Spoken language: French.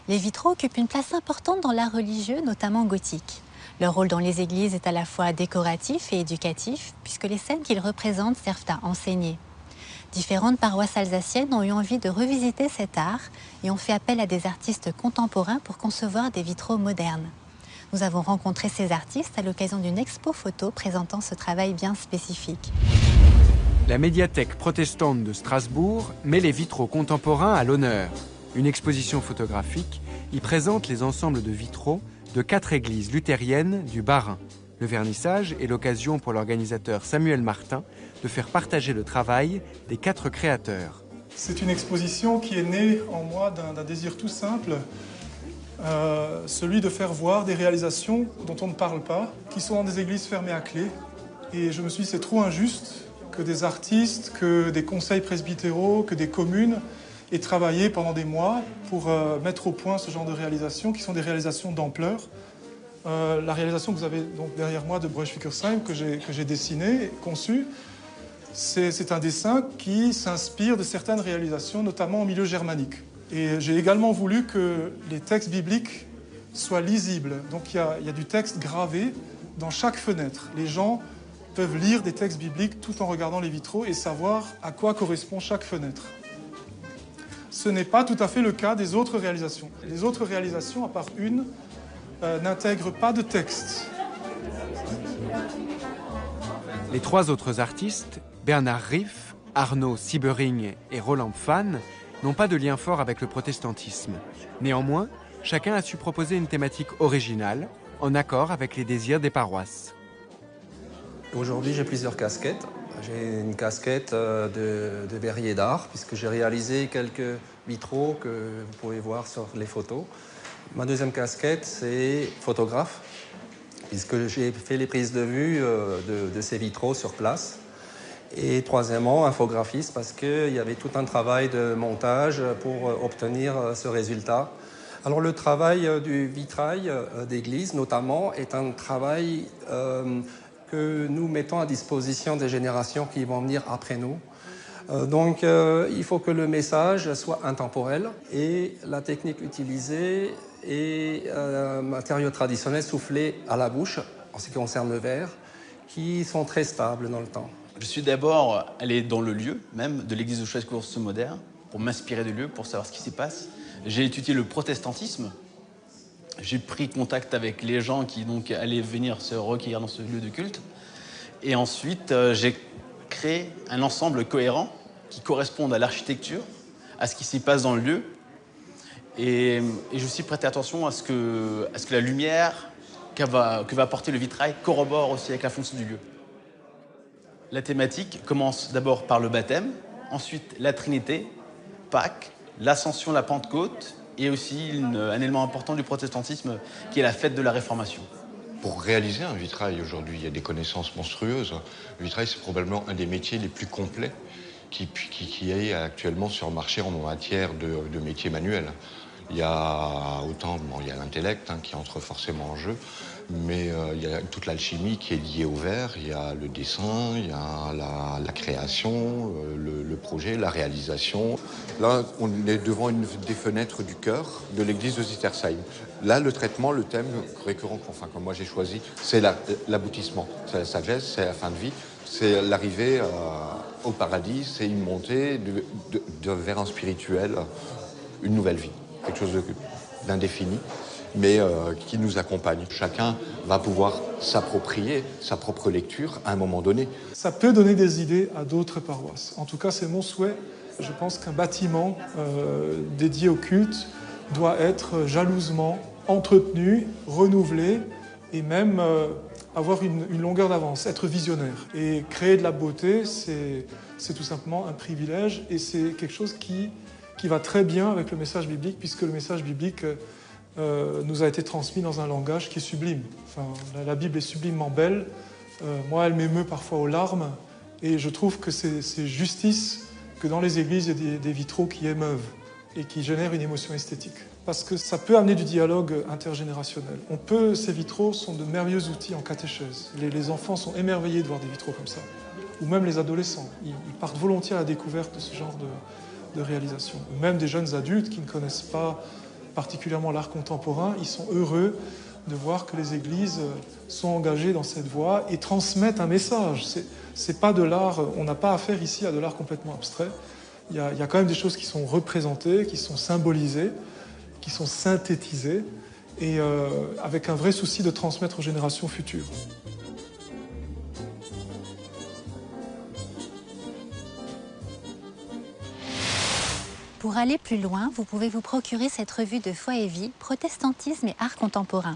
Les vitraux occupent une place importante dans l'art religieux, notamment gothique. Leur rôle dans les églises est à la fois décoratif et éducatif, puisque les scènes qu'ils représentent servent à enseigner. Différentes paroisses alsaciennes ont eu envie de revisiter cet art et ont fait appel à des artistes contemporains pour concevoir des vitraux modernes. Nous avons rencontré ces artistes à l'occasion d'une expo photo présentant ce travail bien spécifique. La médiathèque protestante de Strasbourg met les vitraux contemporains à l'honneur. Une exposition photographique y présente les ensembles de vitraux de 4 églises luthériennes du Bas-Rhin. Le vernissage est l'occasion pour l'organisateur Samuel Martin de faire partager le travail des 4 créateurs. C'est une exposition qui est née en moi d'un désir tout simple, celui de faire voir des réalisations dont on ne parle pas, qui sont dans des églises fermées à clé. Et je me suis dit, c'est trop injuste que des artistes, que des conseils presbytéraux, que des communes aient travaillé pendant des mois pour mettre au point ce genre de réalisations, qui sont des réalisations d'ampleur. La réalisation que vous avez donc derrière moi de Breusch-Wickersheim, que j'ai dessinée et conçue, c'est un dessin qui s'inspire de certaines réalisations, notamment au milieu germanique. Et j'ai également voulu que les textes bibliques soient lisibles. Donc il y a du texte gravé dans chaque fenêtre. Les gens peuvent lire des textes bibliques tout en regardant les vitraux et savoir à quoi correspond chaque fenêtre. Ce n'est pas tout à fait le cas des autres réalisations. Les autres réalisations, à part une, n'intègrent pas de texte. Les 3 autres artistes, Bernard Riff, Arnaud Siebering et Roland Pfann, n'ont pas de lien fort avec le protestantisme. Néanmoins, chacun a su proposer une thématique originale, en accord avec les désirs des paroisses. Aujourd'hui, j'ai plusieurs casquettes. J'ai une casquette de verrier d'art, puisque j'ai réalisé quelques vitraux que vous pouvez voir sur les photos. Ma deuxième casquette, c'est photographe, puisque j'ai fait les prises de vue de ces vitraux sur place. Et troisièmement, infographiste, parce qu'il y avait tout un travail de montage pour obtenir ce résultat. Alors le travail du vitrail d'église, notamment, est un travail que nous mettons à disposition des générations qui vont venir après nous. Donc il faut que le message soit intemporel et la technique utilisée est un matériau traditionnel soufflé à la bouche, en ce qui concerne le verre, qui sont très stables dans le temps. Je suis d'abord allé dans le lieu même de l'église de Schweizcourt-sur-Moder pour m'inspirer du lieu, pour savoir ce qui s'y passe. J'ai étudié le protestantisme. J'ai pris contact avec les gens qui donc allaient venir se recueillir dans ce lieu de culte. Et ensuite, j'ai créé un ensemble cohérent qui corresponde à l'architecture, à ce qui s'y passe dans le lieu. Et je suis prêté attention à ce que la lumière que va apporter le vitrail corrobore aussi avec la fonction du lieu. La thématique commence d'abord par le baptême, ensuite la Trinité, Pâques, l'Ascension, la Pentecôte, et aussi un élément important du protestantisme qui est la fête de la Réformation. Pour réaliser un vitrail aujourd'hui, il y a des connaissances monstrueuses. Le vitrail, c'est probablement un des métiers les plus complets qui est actuellement sur le marché en matière de métiers manuels. Il y a il y a l'intellect qui entre forcément en jeu, mais il y a toute l'alchimie qui est liée au verre, il y a le dessin, il y a la création, le projet, la réalisation. Là, on est devant une des fenêtres du chœur de l'église de Zittersheim. Là, le traitement, le thème récurrent, comme moi j'ai choisi, c'est l'aboutissement, c'est la sagesse, c'est la fin de vie, c'est l'arrivée au paradis, c'est une montée vers un spirituel, une nouvelle vie. Quelque chose d'indéfini, mais qui nous accompagne. Chacun va pouvoir s'approprier sa propre lecture à un moment donné. Ça peut donner des idées à d'autres paroisses. En tout cas, c'est mon souhait. Je pense qu'un bâtiment dédié au culte doit être jalousement entretenu, renouvelé et même avoir une longueur d'avance, être visionnaire. Et créer de la beauté, c'est tout simplement un privilège et c'est quelque chose qui va très bien avec le message biblique, puisque le message biblique nous a été transmis dans un langage qui est sublime. Enfin, la Bible est sublimement belle. Moi, elle m'émeut parfois aux larmes, et je trouve que c'est justice que dans les églises, il y ait des vitraux qui émeuvent et qui génèrent une émotion esthétique. Parce que ça peut amener du dialogue intergénérationnel. Ces vitraux sont de merveilleux outils en catéchèse. Les enfants sont émerveillés de voir des vitraux comme ça. Ou même les adolescents. Ils partent volontiers à la découverte de ce genre de réalisation. Ou même des jeunes adultes qui ne connaissent pas particulièrement l'art contemporain, ils sont heureux de voir que les églises sont engagées dans cette voie et transmettent un message. C'est pas de l'art, on n'a pas affaire ici à de l'art complètement abstrait. Il y a quand même des choses qui sont représentées, qui sont symbolisées, qui sont synthétisées, et avec un vrai souci de transmettre aux générations futures. Pour aller plus loin, vous pouvez vous procurer cette revue de Foi et Vie, Protestantisme et Art contemporain.